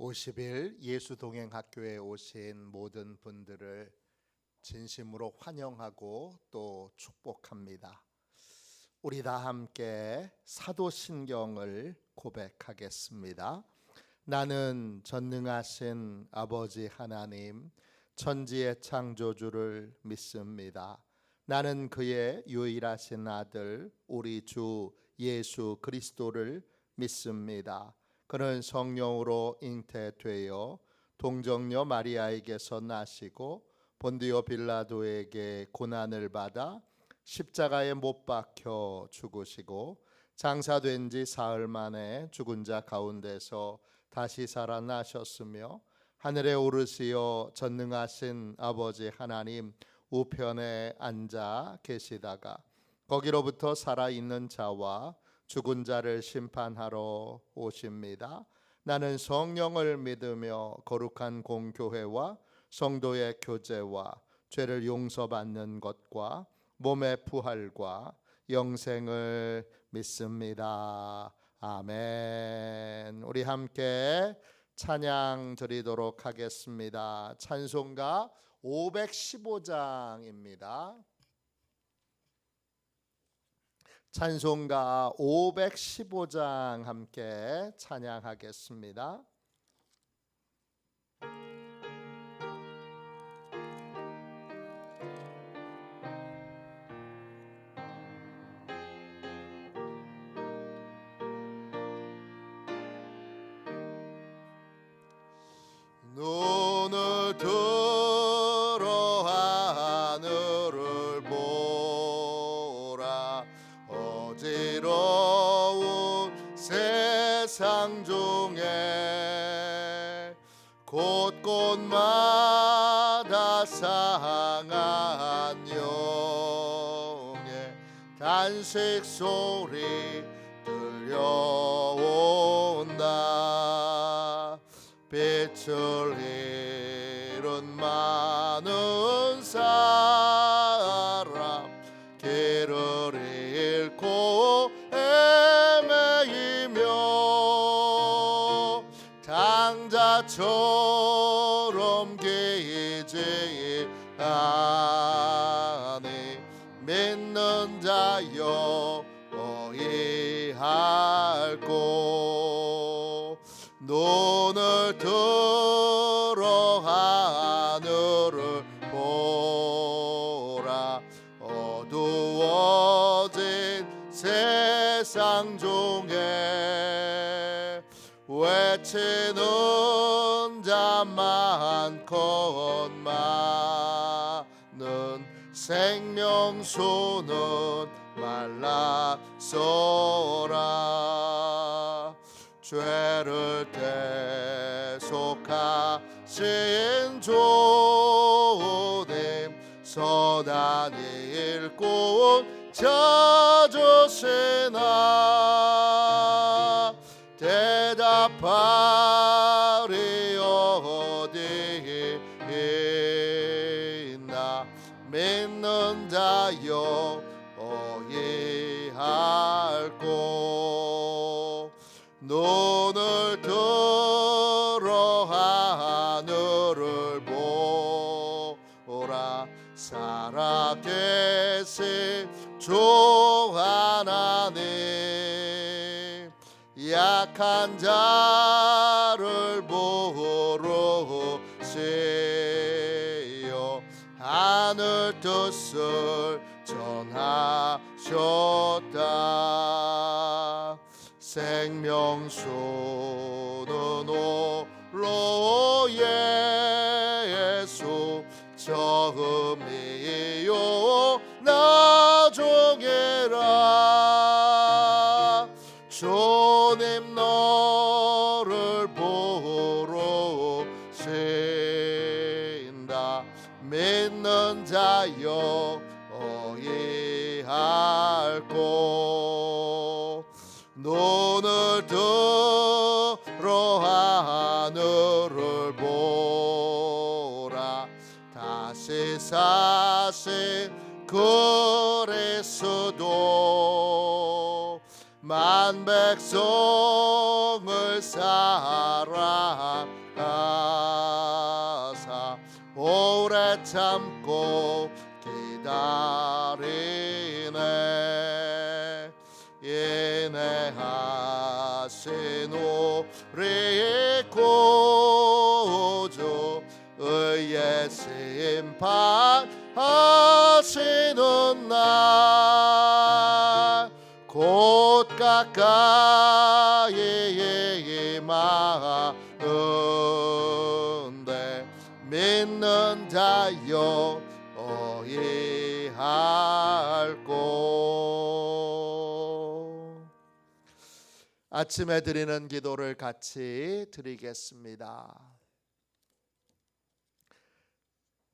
50일 예수동행학교에 오신 모든 분들을 진심으로 환영하고 또 축복합니다. 우리 다 함께 사도신경을 고백하겠습니다. 나는 전능하신 아버지 하나님, 천지의 창조주를 믿습니다. 나는 그의 유일하신 아들 우리 주 예수 그리스도를 믿습니다. 그는 성령으로 잉태되어 동정녀 마리아에게서 나시고 본디오 빌라도에게 고난을 받아 십자가에 못 박혀 죽으시고 장사된 지 사흘 만에 죽은 자 가운데서 다시 살아나셨으며 하늘에 오르시어 전능하신 아버지 하나님 우편에 앉아 계시다가 거기로부터 살아있는 자와 죽은 자를 심판하러 오십니다. 나는 성령을 믿으며 거룩한 공교회와 성도의 교제와 죄를 용서받는 것과 몸의 부활과 영생을 믿습니다. 아멘. 우리 함께 찬양 드리도록 하겠습니다. 찬송가 515장입니다. 찬송가 515장 함께 찬양하겠습니다. 눈을 들어 하늘을 보라. 어지러운 세상 중에 곳곳마다 상한 영의 단식 소리 들려온다. 빛을 잃은 많은 사람, 길을 잃고 헤매이며 당자처럼 기지 아니 믿는 자여 어이할꼬. 눈을 들어 하늘을 보라. 어두워진 세상 중에 외치는 자 많건 많은 생명수는 말랐소라. 죄를 대속하신 주님, 선한 일꾼 찾으시나. 대답하리 어디 있나. 믿는 자여 어이할꼬. 눈을 들어 하늘을 보라. 살아계신 주 하나님, 약한 자를 부르시어 하늘 뜻을 전하셨다. 생명수는 홀로 예수, 처음이요 나중이라. 주님 너를 부르신다. 믿는 자여 어이할꼬. 눈을 들어 하늘을 보라. 다시 사신 그리스도, 만 백성을 사랑하사 오래 참고 기다리네. 인내하신 우리의 구주 의의 심판하시는 날 곧 가까이 임하는데 믿는 자여 어이할꼬. 아침에 드리는 기도를 같이 드리겠습니다.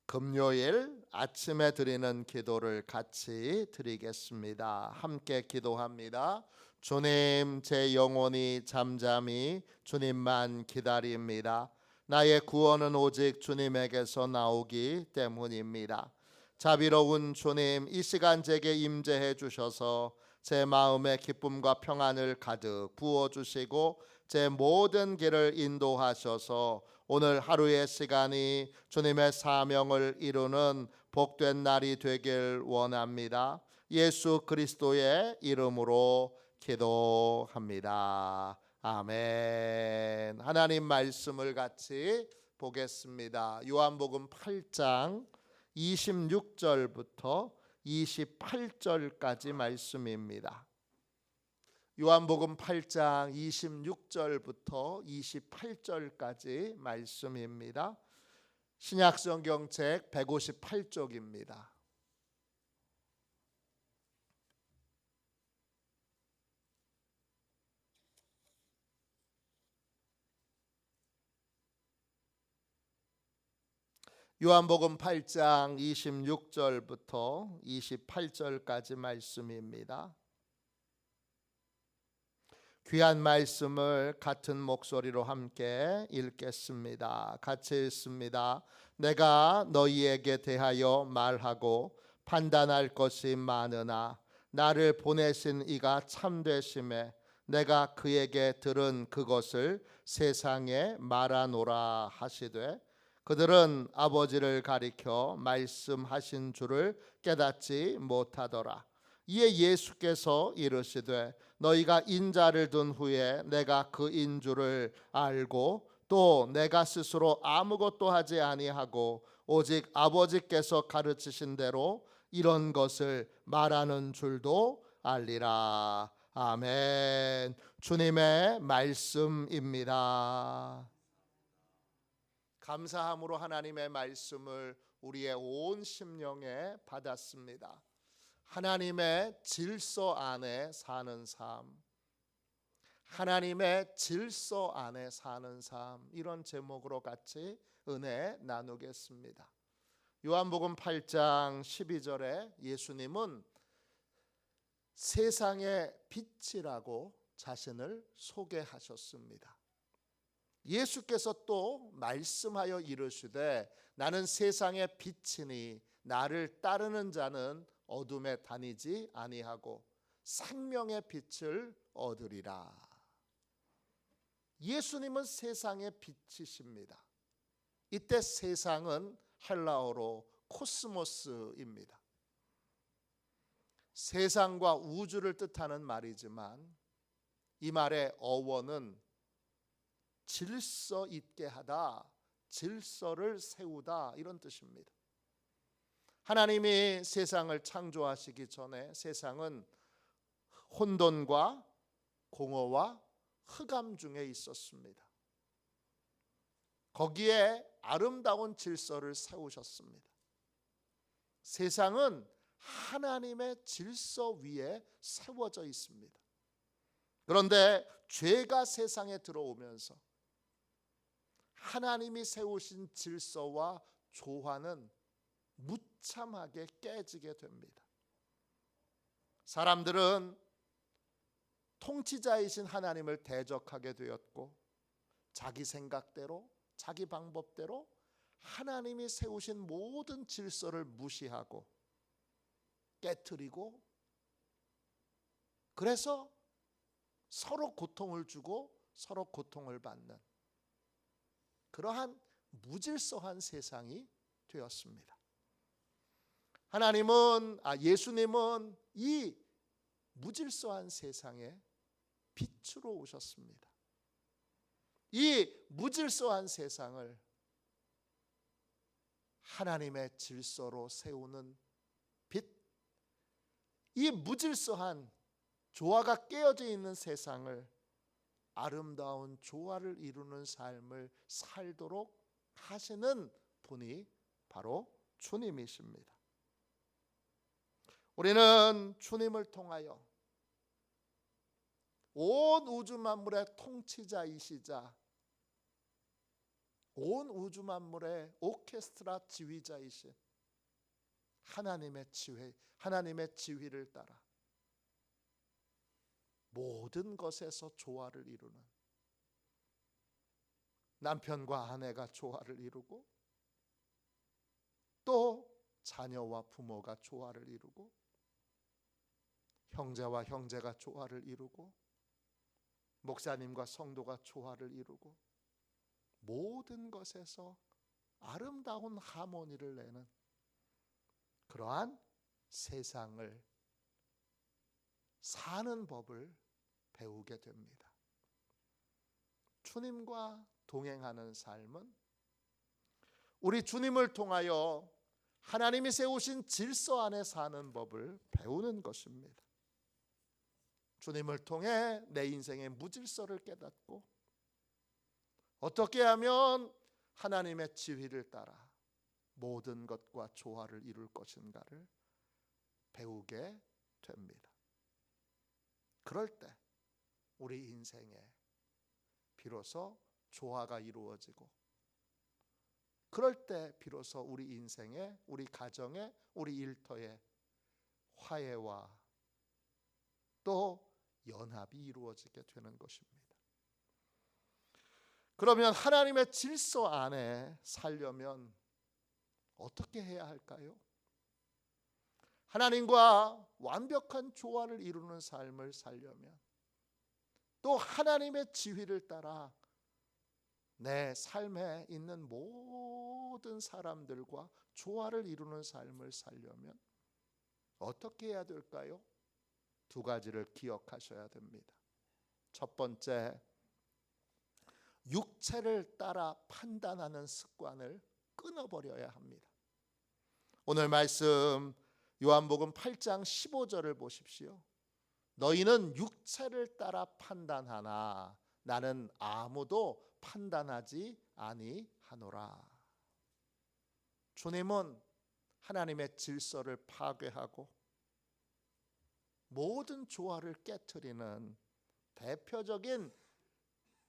금요일 아침에 드리는 기도를 같이 드리겠습니다. 함께 기도합니다. 주님, 제 영혼이 잠잠히 주님만 기다립니다. 나의 구원은 오직 주님에게서 나오기 때문입니다. 자비로운 주님, 이 시간 제게 임재해 주셔서 제 마음에 기쁨과 평안을 가득 부어주시고 제 모든 길을 인도하셔서 오늘 하루의 시간이 주님의 사명을 이루는 복된 날이 되길 원합니다. 예수 그리스도의 이름으로 기도합니다. 아멘. 하나님 말씀을 같이 보겠습니다. 요한복음 8장 26절부터 28절까지 말씀입니다. 요한복음 8장 26절부터 28절까지 말씀입니다. 신약성경책 158쪽입니다. 요한복음 8장 26절부터 28절까지 말씀입니다. 귀한 말씀을 같은 목소리로 함께 읽겠습니다. 같이 읽습니다. 내가 너희에게 대하여 말하고 판단할 것이 많으나 나를 보내신 이가 참되심에 내가 그에게 들은 그것을 세상에 말하노라 하시되 그들은 아버지를 가리켜 말씀하신 줄을 깨닫지 못하더라. 이에 예수께서 이르시되 너희가 인자를 둔 후에 내가 그 인줄을 알고 또 내가 스스로 아무것도 하지 아니하고 오직 아버지께서 가르치신 대로 이런 것을 말하는 줄도 알리라. 아멘. 주님의 말씀입니다. 감사함으로 하나님의 말씀을 우리의 온 심령에 받았습니다. 하나님의 질서 안에 사는 삶, 하나님의 질서 안에 사는 삶, 이런 제목으로 같이 은혜 나누겠습니다. 요한복음 8장 12절에 예수님은 세상의 빛이라고 자신을 소개하셨습니다. 예수께서 또 말씀하여 이르시되 나는 세상의 빛이니 나를 따르는 자는 어둠에 다니지 아니하고 생명의 빛을 얻으리라. 예수님은 세상의 빛이십니다. 이때 세상은 헬라어로 코스모스입니다. 세상과 우주를 뜻하는 말이지만 이 말의 어원은 질서 있게 하다, 질서를 세우다, 이런 뜻입니다. 하나님이 세상을 창조하시기 전에 세상은 혼돈과 공허와 흑암 중에 있었습니다. 거기에 아름다운 질서를 세우셨습니다. 세상은 하나님의 질서 위에 세워져 있습니다. 그런데 죄가 세상에 들어오면서 하나님이 세우신 질서와 조화는 무참하게 깨지게 됩니다. 사람들은 통치자이신 하나님을 대적하게 되었고 자기 생각대로 자기 방법대로 하나님이 세우신 모든 질서를 무시하고 깨트리고, 그래서 서로 고통을 주고 서로 고통을 받는 그러한 무질서한 세상이 되었습니다. 예수님은 이 무질서한 세상에 빛으로 오셨습니다. 이 무질서한 세상을 하나님의 질서로 세우는 빛, 이 무질서한 조화가 깨어져 있는 세상을 아름다운 조화를 이루는 삶을 살도록 하시는 분이 바로 주님이십니다. 우리는 주님을 통하여 온 우주 만물의 통치자이시자 온 우주 만물의 오케스트라 지휘자이신 하나님의 지휘를 따라 모든 것에서 조화를 이루는 남편과 아내가 조화를 이루고 또 자녀와 부모가 조화를 이루고 형제와 형제가 조화를 이루고 목사님과 성도가 조화를 이루고 모든 것에서 아름다운 하모니를 내는 그러한 세상을 사는 법을 배우게 됩니다. 주님과 동행하는 삶은 우리 주님을 통하여 하나님이 세우신 질서 안에 사는 법을 배우는 것입니다. 주님을 통해 내 인생의 무질서를 깨닫고 어떻게 하면 하나님의 지휘를 따라 모든 것과 조화를 이룰 것인가를 배우게 됩니다. 그럴 때 우리 인생에 비로소 조화가 이루어지고 그럴 때 비로소 우리 인생에, 우리 가정에, 우리 일터에 화해와 또 연합이 이루어지게 되는 것입니다. 그러면 하나님의 질서 안에 살려면 어떻게 해야 할까요? 하나님과 완벽한 조화를 이루는 삶을 살려면 또 하나님의 지휘를 따라 내 삶에 있는 모든 사람들과 조화를 이루는 삶을 살려면 어떻게 해야 될까요? 두 가지를 기억하셔야 됩니다. 첫 번째, 육체를 따라 판단하는 습관을 끊어버려야 합니다. 오늘 말씀 요한복음 8장 15절을 보십시오. 너희는 육체를 따라 판단하나 나는 아무도 판단하지 아니하노라. 주님은 하나님의 질서를 파괴하고 모든 조화를 깨트리는 대표적인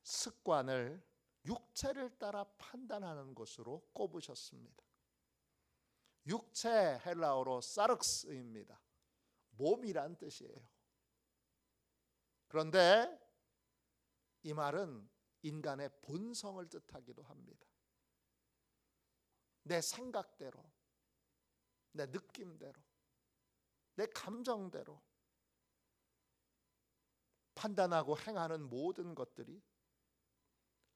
습관을 육체를 따라 판단하는 것으로 꼽으셨습니다. 육체 헬라어로 사르크스입니다. 몸이란 뜻이에요. 그런데 이 말은 인간의 본성을 뜻하기도 합니다. 내 생각대로, 내 느낌대로, 내 감정대로 판단하고 행하는 모든 것들이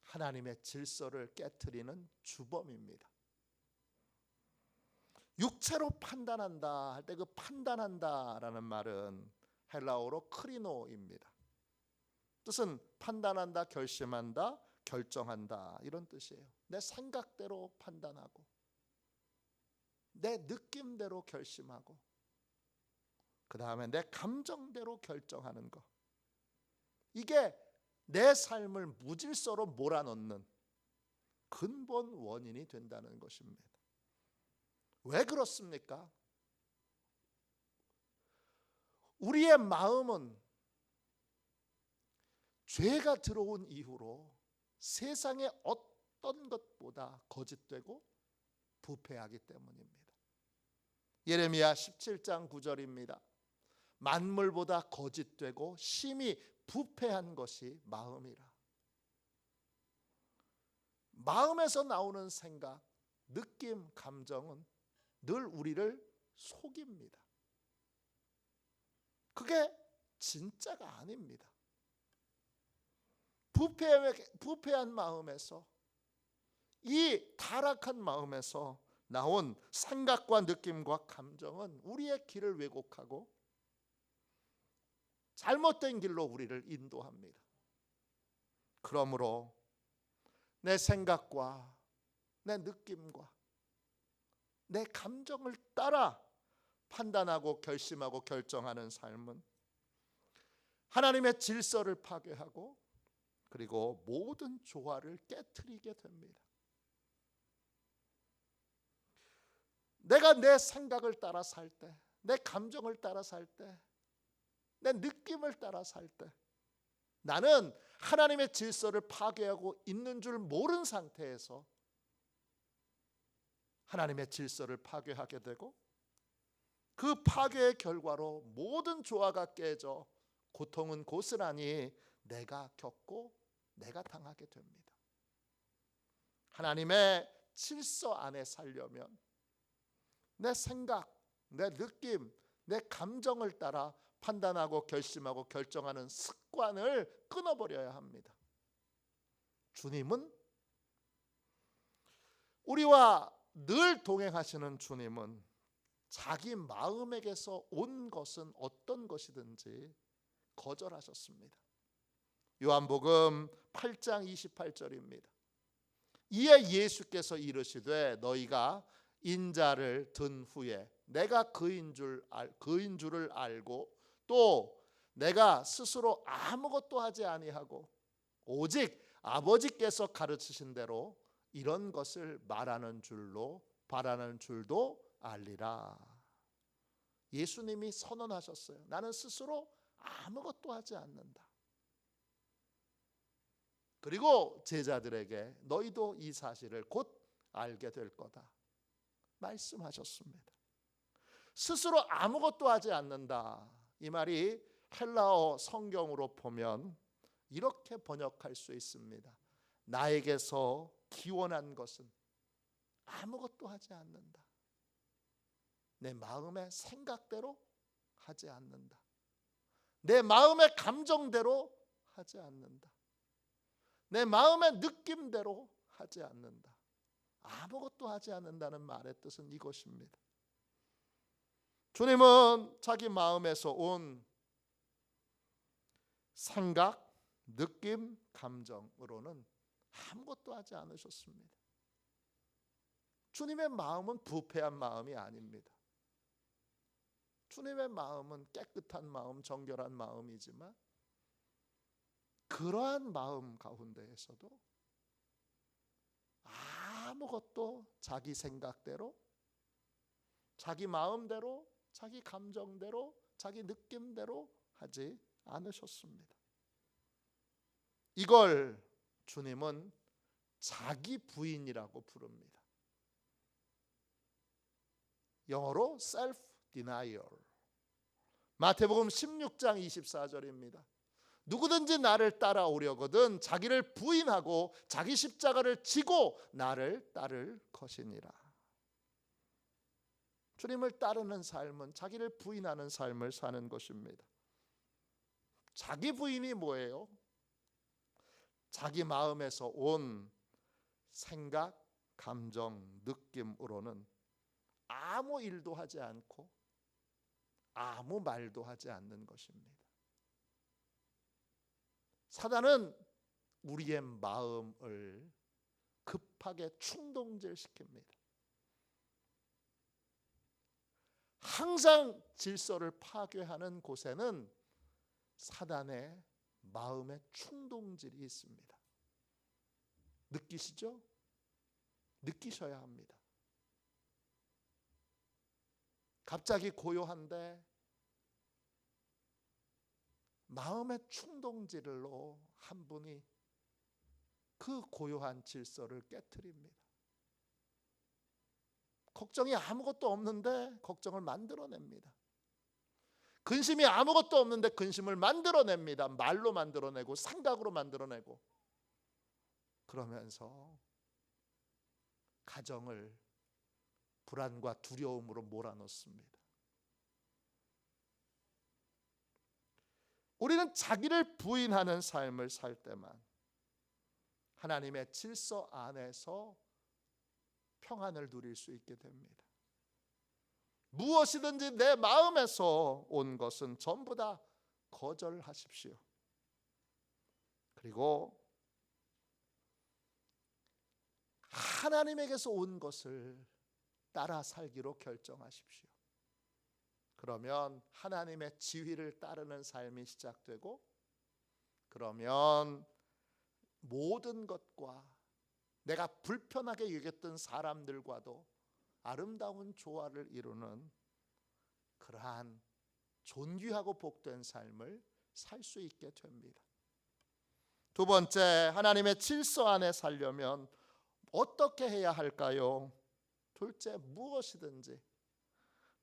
하나님의 질서를 깨트리는 주범입니다. 육체로 판단한다 할 때 그 판단한다라는 말은 헬라어로 크리노입니다. 뜻은 판단한다, 결심한다, 결정한다 이런 뜻이에요. 내 생각대로 판단하고 내 느낌대로 결심하고 그 다음에 내 감정대로 결정하는 것, 이게 내 삶을 무질서로 몰아넣는 근본 원인이 된다는 것입니다. 왜 그렇습니까? 우리의 마음은 죄가 들어온 이후로 세상의 어떤 것보다 거짓되고 부패하기 때문입니다. 예레미야 17장 9절입니다. 만물보다 거짓되고 심히 부패한 것이 마음이라. 마음에서 나오는 생각, 느낌, 감정은 늘 우리를 속입니다. 그게 진짜가 아닙니다. 부패한 마음에서, 이 타락한 마음에서 나온 생각과 느낌과 감정은 우리의 길을 왜곡하고 잘못된 길로 우리를 인도합니다. 그러므로 내 생각과 내 느낌과 내 감정을 따라 판단하고 결심하고 결정하는 삶은 하나님의 질서를 파괴하고 그리고 모든 조화를 깨트리게 됩니다. 내가 내 생각을 따라 살 때, 내 감정을 따라 살 때, 내 느낌을 따라 살 때 나는 하나님의 질서를 파괴하고 있는 줄 모른 상태에서 하나님의 질서를 파괴하게 되고 그 파괴의 결과로 모든 조화가 깨져 고통은 고스란히 내가 겪고 내가 당하게 됩니다. 하나님의 질서 안에 살려면 내 생각, 내 느낌, 내 감정을 따라 판단하고 결심하고 결정하는 습관을 끊어버려야 합니다. 주님은, 우리와 늘 동행하시는 주님은 자기 마음에게서 온 것은 어떤 것이든지 거절하셨습니다. 요한복음 8장 28절입니다. 이에 예수께서 이르시되 너희가 인자를 든 후에 내가 그인 줄을 알고 또 내가 스스로 아무것도 하지 아니하고 오직 아버지께서 가르치신 대로 이런 것을 말하는 줄도 알리라. 예수님이 선언하셨어요. 나는 스스로 아무것도 하지 않는다. 그리고 제자들에게 너희도 이 사실을 곧 알게 될 거다 말씀하셨습니다. 스스로 아무것도 하지 않는다. 이 말이 헬라어 성경으로 보면 이렇게 번역할 수 있습니다. 나에게서 기원한 것은 아무것도 하지 않는다. 내 마음의 생각대로 하지 않는다. 내 마음의 감정대로 하지 않는다. 내 마음의 느낌대로 하지 않는다. 아무것도 하지 않는다는 말의 뜻은 이것입니다. 주님은 자기 마음에서 온 생각, 느낌, 감정으로는 아무것도 하지 않으셨습니다. 주님의 마음은 부패한 마음이 아닙니다. 주님의 마음은 깨끗한 마음, 정결한 마음이지만 그러한 마음 가운데에서도 아무것도 자기 생각대로, 자기 마음대로, 자기 감정대로, 자기 느낌대로 하지 않으셨습니다. 이걸 주님은 자기 부인이라고 부릅니다. 영어로 self-denial. 마태복음 16장 24절입니다. 누구든지 나를 따라오려거든 자기를 부인하고 자기 십자가를 지고 나를 따를 것이니라. 주님을 따르는 삶은 자기를 부인하는 삶을 사는 것입니다. 자기 부인이 뭐예요? 자기 마음에서 온 생각, 감정, 느낌으로는 아무 일도 하지 않고 아무 말도 하지 않는 것입니다. 사단은 우리의 마음을 급하게 충동질시킵니다. 항상 질서를 파괴하는 곳에는 사단의 마음의 충동질이 있습니다. 느끼시죠? 느끼셔야 합니다. 갑자기 고요한데 마음의 충동질로 한 분이 그 고요한 질서를 깨트립니다. 걱정이 아무것도 없는데 걱정을 만들어냅니다. 근심이 아무것도 없는데 근심을 만들어냅니다. 말로 만들어내고 생각으로 만들어내고 그러면서 가정을 불안과 두려움으로 몰아넣습니다. 우리는 자기를 부인하는 삶을 살 때만 하나님의 질서 안에서 평안을 누릴 수 있게 됩니다. 무엇이든지 내 마음에서 온 것은 전부 다 거절하십시오. 그리고 하나님에게서 온 것을 따라 살기로 결정하십시오. 그러면 하나님의 지휘를 따르는 삶이 시작되고, 그러면 모든 것과 내가 불편하게 여겼던 사람들과도 아름다운 조화를 이루는 그러한 존귀하고 복된 삶을 살 수 있게 됩니다. 두 번째, 하나님의 질서 안에 살려면 어떻게 해야 할까요? 둘째, 무엇이든지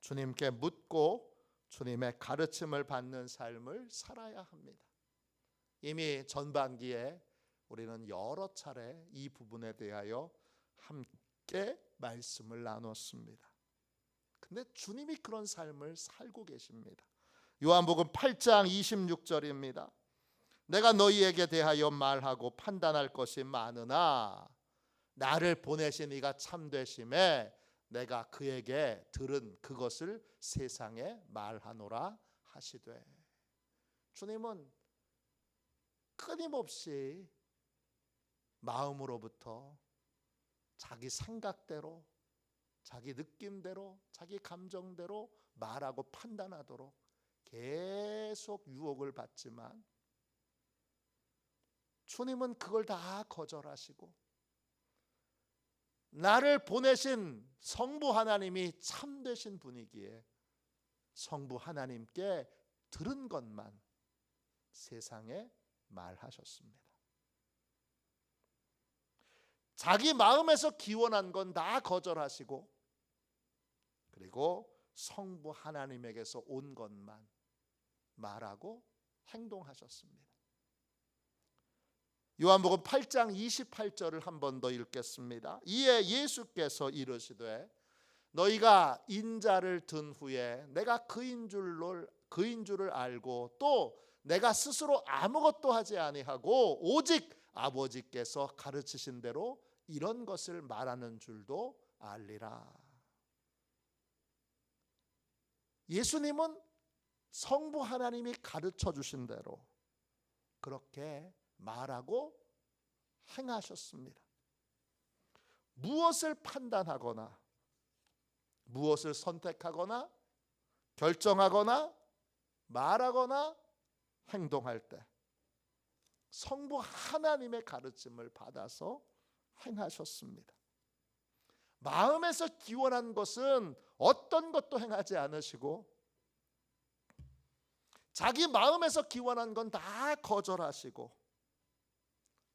주님께 묻고 주님의 가르침을 받는 삶을 살아야 합니다. 이미 전반기에 우리는 여러 차례 이 부분에 대하여 함께 말씀을 나눴습니다. 근데 주님이 그런 삶을 살고 계십니다. 요한복음 8장 26절입니다. 내가 너희에게 대하여 말하고 판단할 것이 많으나 나를 보내신 이가 참되심에 내가 그에게 들은 그것을 세상에 말하노라 하시되. 주님은 끊임없이 마음으로부터 자기 생각대로, 자기 느낌대로, 자기 감정대로 말하고 판단하도록 계속 유혹을 받지만 주님은 그걸 다 거절하시고 나를 보내신 성부 하나님이 참되신 분이기에 성부 하나님께 들은 것만 세상에 말하셨습니다. 자기 마음에서 기원한 건 다 거절하시고, 그리고 성부 하나님에게서 온 것만 말하고 행동하셨습니다. 요한복음 8장 28절을 한 번 더 읽겠습니다. 이에 예수께서 이르시되 너희가 인자를 든 후에 내가 그인 줄을 알고 또 내가 스스로 아무것도 하지 아니하고 오직 아버지께서 가르치신 대로 이런 것을 말하는 줄도 알리라. 예수님은 성부 하나님이 가르쳐 주신 대로 그렇게 말하고 행하셨습니다. 무엇을 판단하거나 무엇을 선택하거나 결정하거나 말하거나 행동할 때 성부 하나님의 가르침을 받아서 행하셨습니다. 마음에서 기원한 것은 어떤 것도 행하지 않으시고 자기 마음에서 기원한 건 다 거절하시고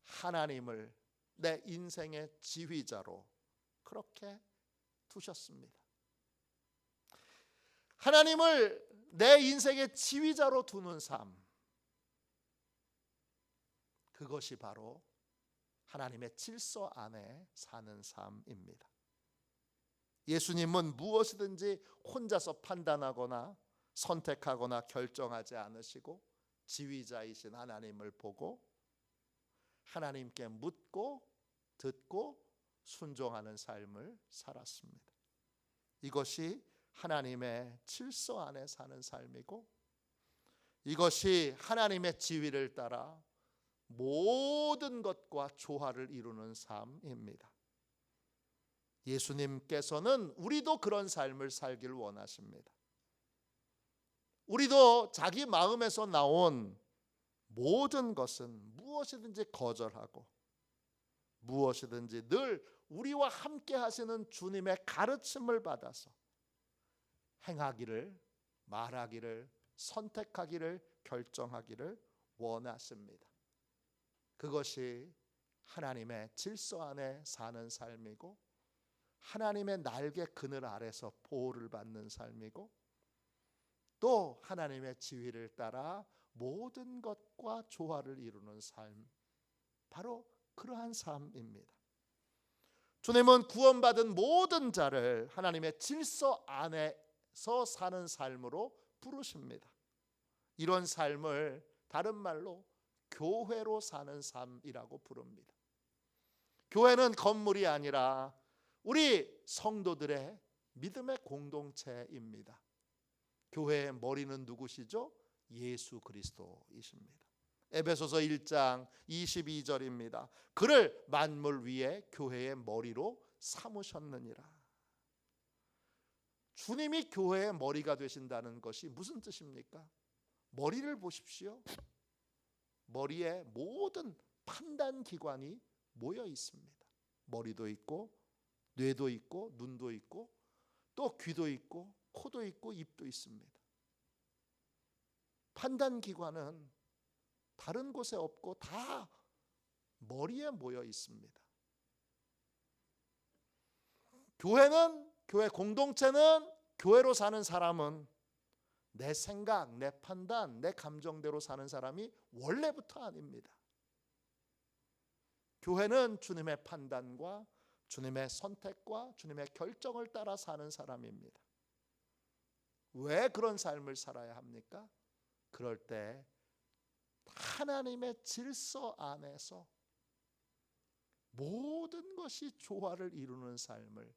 하나님을 내 인생의 지휘자로 그렇게 두셨습니다. 하나님을 내 인생의 지휘자로 두는 삶, 그것이 바로 하나님의 질서 안에 사는 삶입니다. 예수님은 무엇이든지 혼자서 판단하거나 선택하거나 결정하지 않으시고 지휘자이신 하나님을 보고 하나님께 묻고 듣고 순종하는 삶을 살았습니다. 이것이 하나님의 질서 안에 사는 삶이고 이것이 하나님의 지위를 따라 모든 것과 조화를 이루는 삶입니다. 예수님께서는 우리도 그런 삶을 살길 원하십니다. 우리도 자기 마음에서 나온 모든 것은 무엇이든지 거절하고 무엇이든지 늘 우리와 함께 하시는 주님의 가르침을 받아서 행하기를, 말하기를, 선택하기를, 결정하기를 원하십니다. 그것이 하나님의 질서 안에 사는 삶이고 하나님의 날개 그늘 아래서 보호를 받는 삶이고 또 하나님의 지휘를 따라 모든 것과 조화를 이루는 삶, 바로 그러한 삶입니다. 주님은 구원받은 모든 자를 하나님의 질서 안에서 사는 삶으로 부르십니다. 이런 삶을 다른 말로 교회로 사는 삶이라고 부릅니다. 교회는 건물이 아니라 우리 성도들의 믿음의 공동체입니다. 교회의 머리는 누구시죠? 예수 그리스도이십니다. 에베소서 1장 22절입니다. 그를 만물 위에 교회의 머리로 삼으셨느니라. 주님이 교회의 머리가 되신다는 것이 무슨 뜻입니까? 머리를 보십시오. 머리에 모든 판단 기관이 모여 있습니다. 머리도 있고 뇌도 있고 눈도 있고 또 귀도 있고 코도 있고 입도 있습니다. 판단 기관은 다른 곳에 없고 다 머리에 모여 있습니다. 교회 공동체는, 교회로 사는 사람은 내 생각, 내 판단, 내 감정대로 사는 사람이 원래부터 아닙니다. 교회는 주님의 판단과 주님의 선택과 주님의 결정을 따라 사는 사람입니다. 왜 그런 삶을 살아야 합니까? 그럴 때 하나님의 질서 안에서 모든 것이 조화를 이루는 삶을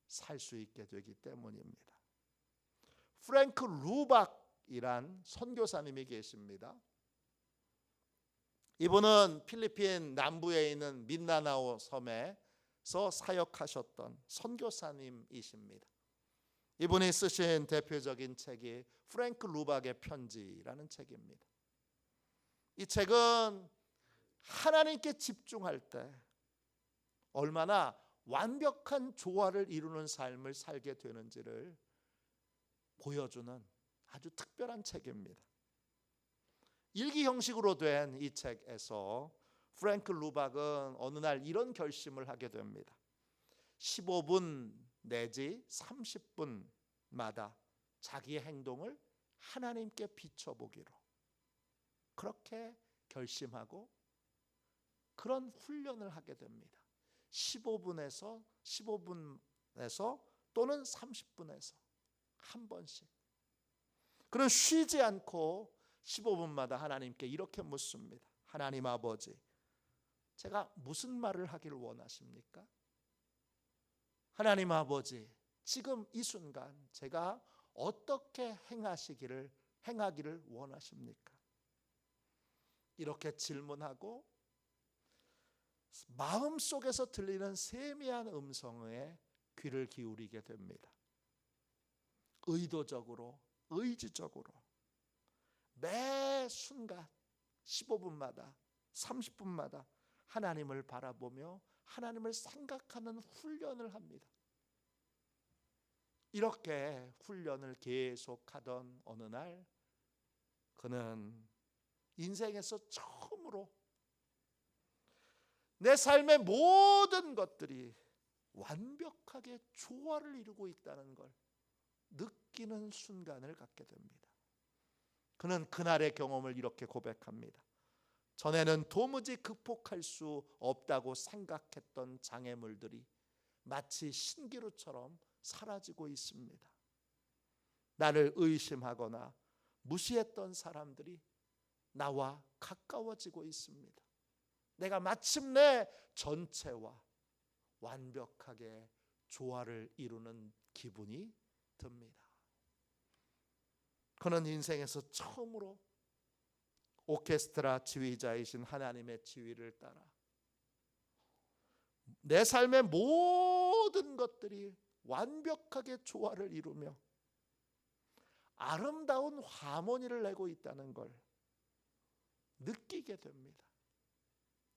살 수 있게 되기 때문입니다. 프랭크 루박이란 선교사님이 계십니다. 이분은 필리핀 남부에 있는 민다나오 섬에서 사역하셨던 선교사님이십니다. 이분이 쓰신 대표적인 책이 프랭크 루박의 편지라는 책입니다. 이 책은 하나님께 집중할 때 얼마나 완벽한 조화를 이루는 삶을 살게 되는지를 보여주는 아주 특별한 책입니다. 일기 형식으로 된 이 책에서 프랭크 루박은 어느 날 이런 결심을 하게 됩니다. 15분 내지 30분마다 자기의 행동을 하나님께 비춰보기로 그렇게 결심하고 그런 훈련을 하게 됩니다. 15분에서 또는 30분에서 한 번씩. 그는 쉬지 않고 15분마다 하나님께 이렇게 묻습니다. 하나님 아버지, 제가 무슨 말을 하기를 원하십니까? 하나님 아버지, 지금 이 순간 제가 어떻게 행하기를 원하십니까? 이렇게 질문하고 마음속에서 들리는 세미한 음성에 귀를 기울이게 됩니다. 의도적으로, 의지적으로 매 순간 15분마다 30분마다 하나님을 바라보며 하나님을 생각하는 훈련을 합니다. 이렇게 훈련을 계속하던 어느 날 그는 인생에서 처음으로 내 삶의 모든 것들이 완벽하게 조화를 이루고 있다는 걸 느끼는 순간을 갖게 됩니다. 그는 그날의 경험을 이렇게 고백합니다. 전에는 도무지 극복할 수 없다고 생각했던 장애물들이 마치 신기루처럼 사라지고 있습니다. 나를 의심하거나 무시했던 사람들이 나와 가까워지고 있습니다. 내가 마침내 전체와 완벽하게 조화를 이루는 기분이 듭니다. 그는 인생에서 처음으로 오케스트라 지휘자이신 하나님의 지휘를 따라 내 삶의 모든 것들이 완벽하게 조화를 이루며 아름다운 하모니를 내고 있다는 걸 느끼게 됩니다.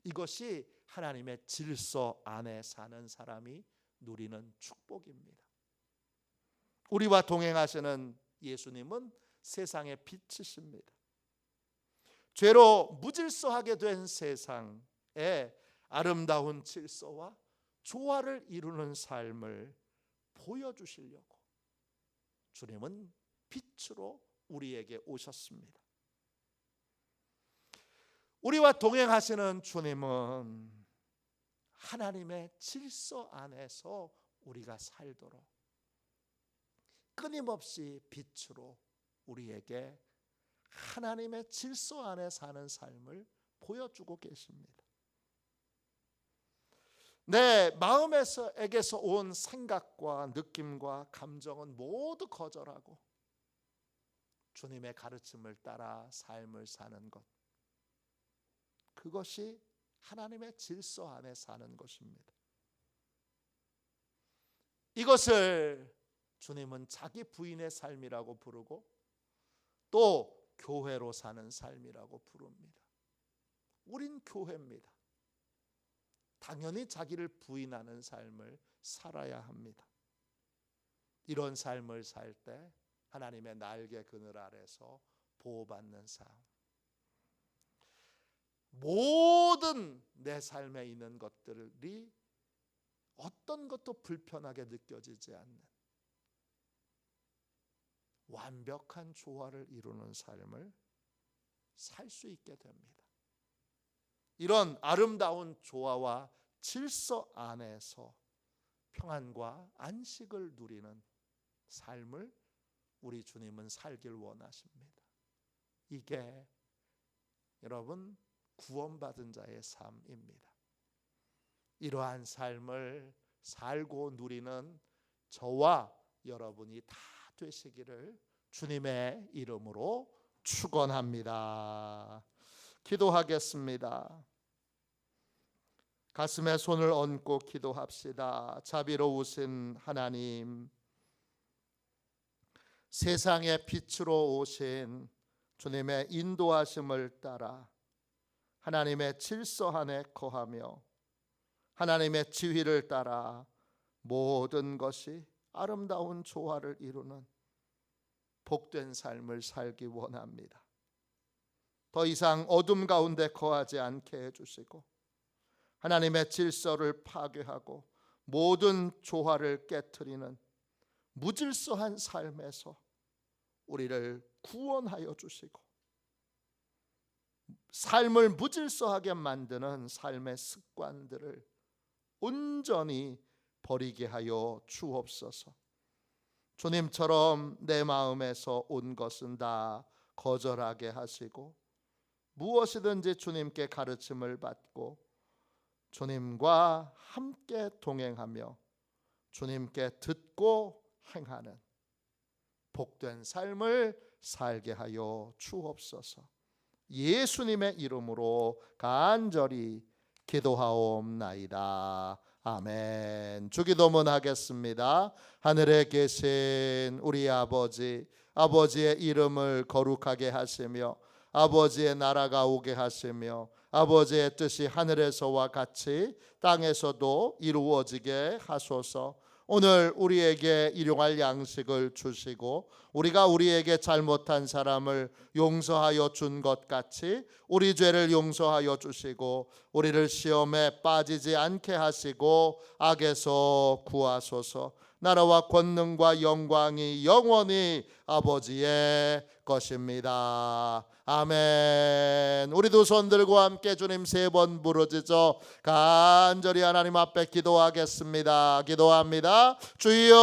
이것이 하나님의 질서 안에 사는 사람이 누리는 축복입니다. 우리와 동행하시는 예수님은 세상의 빛이십니다. 죄로 무질서하게 된 세상에 아름다운 질서와 조화를 이루는 삶을 보여주시려고 주님은 빛으로 우리에게 오셨습니다. 우리와 동행하시는 주님은 하나님의 질서 안에서 우리가 살도록 끊임없이 빛으로 우리에게 하나님의 질서 안에 사는 삶을 보여주고 계십니다. 내 마음에게서 온 생각과 느낌과 감정은 모두 거절하고 주님의 가르침을 따라 삶을 사는 것, 그것이 하나님의 질서 안에 사는 것입니다. 이것을 주님은 자기 부인의 삶이라고 부르고 또 교회로 사는 삶이라고 부릅니다. 우린 교회입니다. 당연히 자기를 부인하는 삶을 살아야 합니다. 이런 삶을 살 때 하나님의 날개 그늘 아래서 보호받는 삶, 모든 내 삶에 있는 것들이 어떤 것도 불편하게 느껴지지 않는 완벽한 조화를 이루는 삶을 살 수 있게 됩니다. 이런 아름다운 조화와 질서 안에서 평안과 안식을 누리는 삶을 우리 주님은 살길 원하십니다. 이게 여러분 구원받은 자의 삶입니다. 이러한 삶을 살고 누리는 저와 여러분이 다 되시기를 주님의 이름으로 축원합니다. 기도하겠습니다. 가슴에 손을 얹고 기도합시다. 자비로우신 하나님, 세상의 빛으로 오신 주님의 인도하심을 따라 하나님의 질서 안에 거하며 하나님의 지휘를 따라 모든 것이 아름다운 조화를 이루는 복된 삶을 살기 원합니다. 더 이상 어둠 가운데 거하지 않게 해주시고 하나님의 질서를 파괴하고 모든 조화를 깨트리는 무질서한 삶에서 우리를 구원하여 주시고 삶을 무질서하게 만드는 삶의 습관들을 온전히 버리게 하여 주옵소서. 주님처럼 내 마음에서 온 것은 다 거절하게 하시고 무엇이든지 주님께 가르침을 받고 주님과 함께 동행하며 주님께 듣고 행하는 복된 삶을 살게 하여 주옵소서. 예수님의 이름으로 간절히 기도하옵나이다. 아멘. 주기도문 하겠습니다. 하늘에 계신 우리 아버지, 아버지의 이름을 거룩하게 하시며 아버지의 나라가 오게 하시며 아버지의 뜻이 하늘에서와 같이 땅에서도 이루어지게 하소서. 오늘 우리에게 일용할 양식을 주시고 우리가 우리에게 잘못한 사람을 용서하여 준 것 같이 우리 죄를 용서하여 주시고 우리를 시험에 빠지지 않게 하시고 악에서 구하소서. 나라와 권능과 영광이 영원히 아버지의 것입니다. 아멘. 우리 두 손 들고 함께 주님 세 번 부르짖어 간절히 하나님 앞에 기도하겠습니다. 기도합니다. 주여,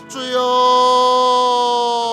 주여.